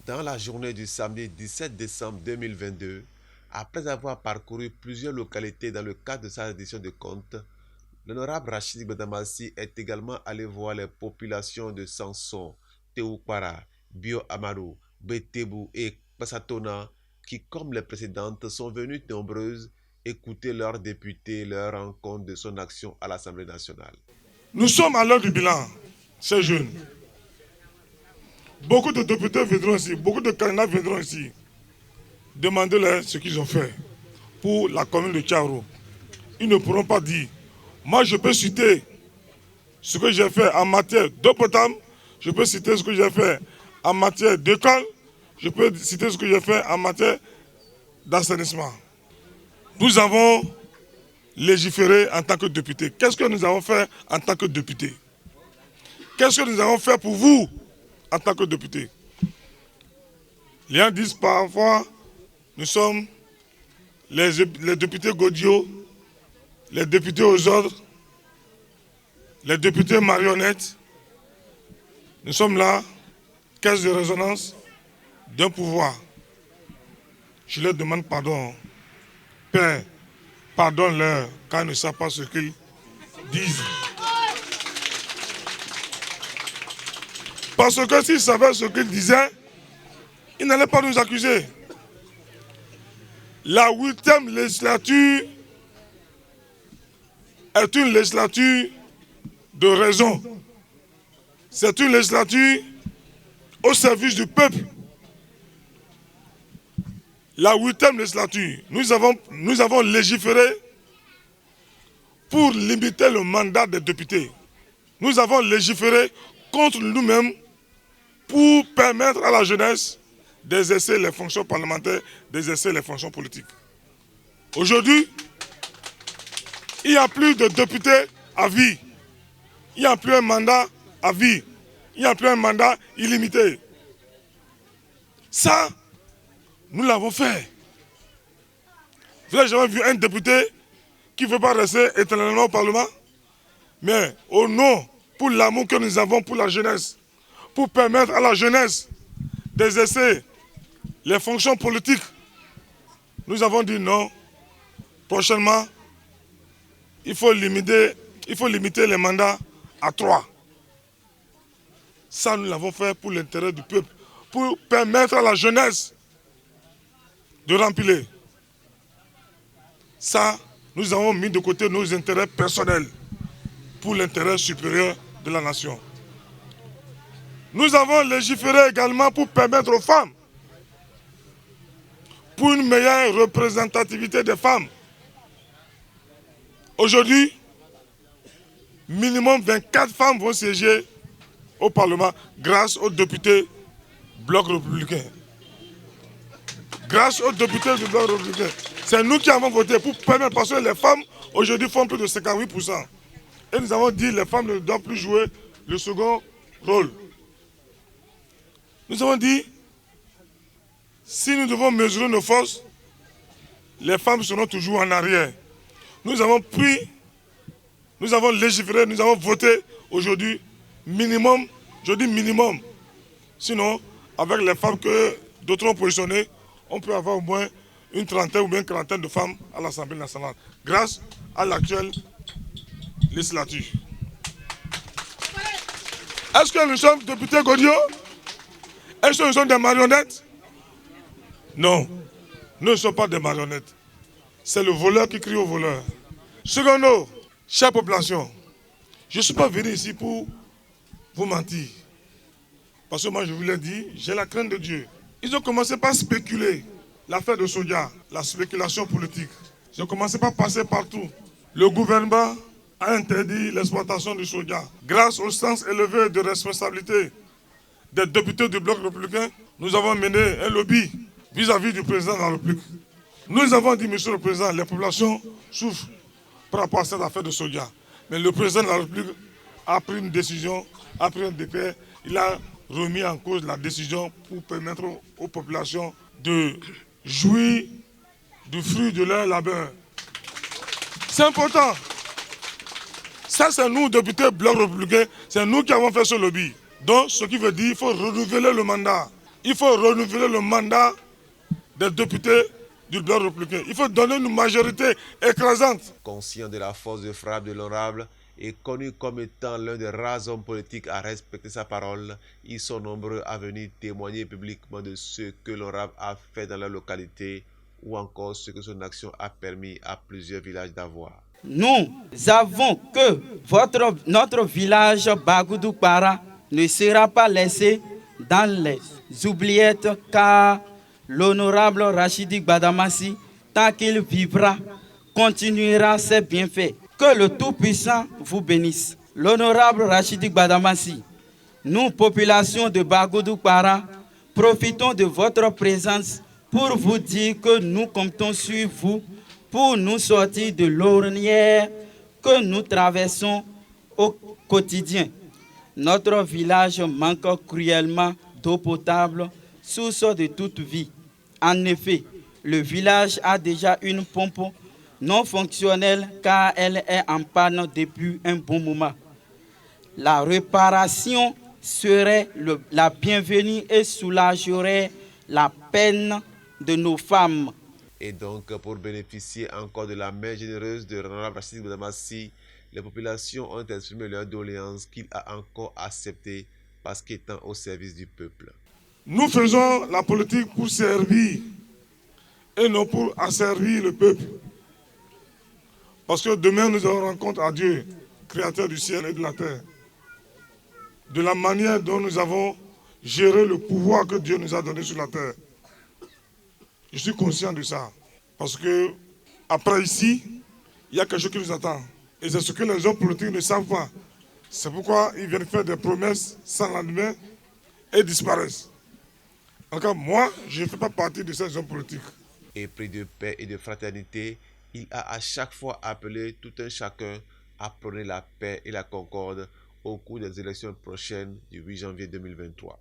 Dans la journée du samedi 17 décembre 2022, après avoir parcouru plusieurs localités dans le cadre de sa reddition de comptes, l'honorable Rachid Badamassi est également allé voir les populations de Sanson, Teoupara, Bio Amadou, Betebou et Passatona qui, comme les précédentes, sont venues nombreuses écouter leurs députés leur rendre compte de son action à l'Assemblée nationale. Nous sommes à l'heure du bilan, ces jeunes. Beaucoup de députés viendront ici, beaucoup de candidats viendront ici. Demandez-leur ce qu'ils ont fait pour la commune de Tcharo. Ils ne pourront pas dire. Moi, je peux citer ce que j'ai fait en matière d'eau potable, je peux citer ce que j'ai fait en matière d'école, je peux citer ce que j'ai fait en matière d'assainissement. Nous avons légiféré en tant que député. Qu'est-ce que nous avons fait en tant que député? Qu'est-ce que nous avons fait pour vous en tant que député? Les gens disent parfois, nous sommes les députés Godio, les députés aux ordres, les députés marionnettes. Nous sommes là, caisse de résonance d'un pouvoir. Je leur demande pardon. Père, pardonne-leur quand ils ne savent pas ce qu'ils disent. Parce que s'ils savaient ce qu'ils disaient, ils n'allaient pas nous accuser. La 8e législature est une législature de raison. C'est une législature au service du peuple. La 8e législature, nous avons légiféré pour limiter le mandat des députés. Nous avons légiféré contre nous-mêmes pour permettre à la jeunesse d'exercer les fonctions parlementaires, d'exercer les fonctions politiques. Aujourd'hui, il n'y a plus de députés à vie. Il n'y a plus un mandat à vie. Il n'y a plus un mandat illimité. Ça, nous l'avons fait. Vous n'avez jamais vu un député qui ne veut pas rester éternellement au Parlement? Mais au nom, pour l'amour que nous avons pour la jeunesse, pour permettre à la jeunesse d'exercer les fonctions politiques, nous avons dit non. Prochainement, il faut limiter les mandats à 3. Ça, nous l'avons fait pour l'intérêt du peuple, pour permettre à la jeunesse de remplir. Ça, nous avons mis de côté nos intérêts personnels pour l'intérêt supérieur de la nation. Nous avons légiféré également pour permettre aux femmes, pour une meilleure représentativité des femmes. Aujourd'hui, minimum 24 femmes vont siéger au Parlement grâce aux députés Bloc républicain. Grâce aux députés du Bloc républicain. C'est nous qui avons voté pour permettre, parce que les femmes aujourd'hui font plus de 58%. Et nous avons dit que les femmes ne doivent plus jouer le second rôle. Nous avons dit, si nous devons mesurer nos forces, les femmes seront toujours en arrière. Nous avons légiféré, nous avons voté aujourd'hui minimum, je dis minimum. Sinon, avec les femmes que d'autres ont positionnées, on peut avoir au moins une trentaine ou bien une quarantaine de femmes à l'Assemblée nationale, grâce à l'actuelle législature. Est-ce que nous sommes députés Godio? Est-ce que nous sommes des marionnettes? Non, nous ne sommes pas des marionnettes. C'est le voleur qui crie au voleur. Secondo, chère population, je ne suis pas venu ici pour vous mentir. Parce que moi, je vous l'ai dit, j'ai la crainte de Dieu. Ils ont commencé par spéculer l'affaire de Sodia, la spéculation politique. Ils ont commencé par passer partout. Le gouvernement a interdit l'exploitation du soja. Grâce au sens élevé de responsabilité des députés du Bloc républicain, nous avons mené un lobby vis-à-vis du président de la République. Nous avons dit, monsieur le président, les populations souffrent par rapport à cette affaire de soja. Mais le président de la République a pris une décision, a pris un décret, il a remis en cause la décision pour permettre aux populations de jouir du fruit de leur labeur. C'est important. Ça, c'est nous, députés Bloc républicain, c'est nous qui avons fait ce lobby. Donc, ce qui veut dire qu'il faut renouveler le mandat. Il faut renouveler le mandat des députés du bloc républicain. Il faut donner une majorité écrasante. Conscient de la force de frappe de l'honorable et connu comme étant l'un des rares hommes politiques à respecter sa parole, ils sont nombreux à venir témoigner publiquement de ce que l'honorable a fait dans la localité ou encore ce que son action a permis à plusieurs villages d'avoir. Nous avons que notre village Bagoudou-Para ne sera pas laissé dans les oubliettes car l'honorable Rachidi Gbadamassi, tant qu'il vivra, continuera ses bienfaits. Que le Tout-Puissant vous bénisse. L'honorable Rachidi Gbadamassi, nous, population de Bagoudou-Para, profitons de votre présence pour vous dire que nous comptons sur vous pour nous sortir de l'ornière que nous traversons au quotidien. Notre village manque cruellement d'eau potable, source de toute vie. En effet, le village a déjà une pompe non fonctionnelle car elle est en panne depuis un bon moment. La réparation serait la bienvenue et soulagerait la peine de nos femmes. Et donc, pour bénéficier encore de la main généreuse de l'honorable Rachidi Gbadamassi, les populations ont exprimé leur doléance qu'il a encore acceptée parce qu'étant au service du peuple. Nous faisons la politique pour servir et non pour asservir le peuple. Parce que demain, nous allons rencontre à Dieu, créateur du ciel et de la terre. De la manière dont nous avons géré le pouvoir que Dieu nous a donné sur la terre. Je suis conscient de ça. Parce que après ici, il y a quelque chose qui nous attend. Et c'est ce que les hommes politiques ne savent pas. C'est pourquoi ils viennent faire des promesses sans lendemain et disparaissent. En tout cas, moi, je ne fais pas partie de ces hommes politiques. Épris de paix et de fraternité, il a à chaque fois appelé tout un chacun à prôner la paix et la concorde au cours des élections prochaines du 8 janvier 2023.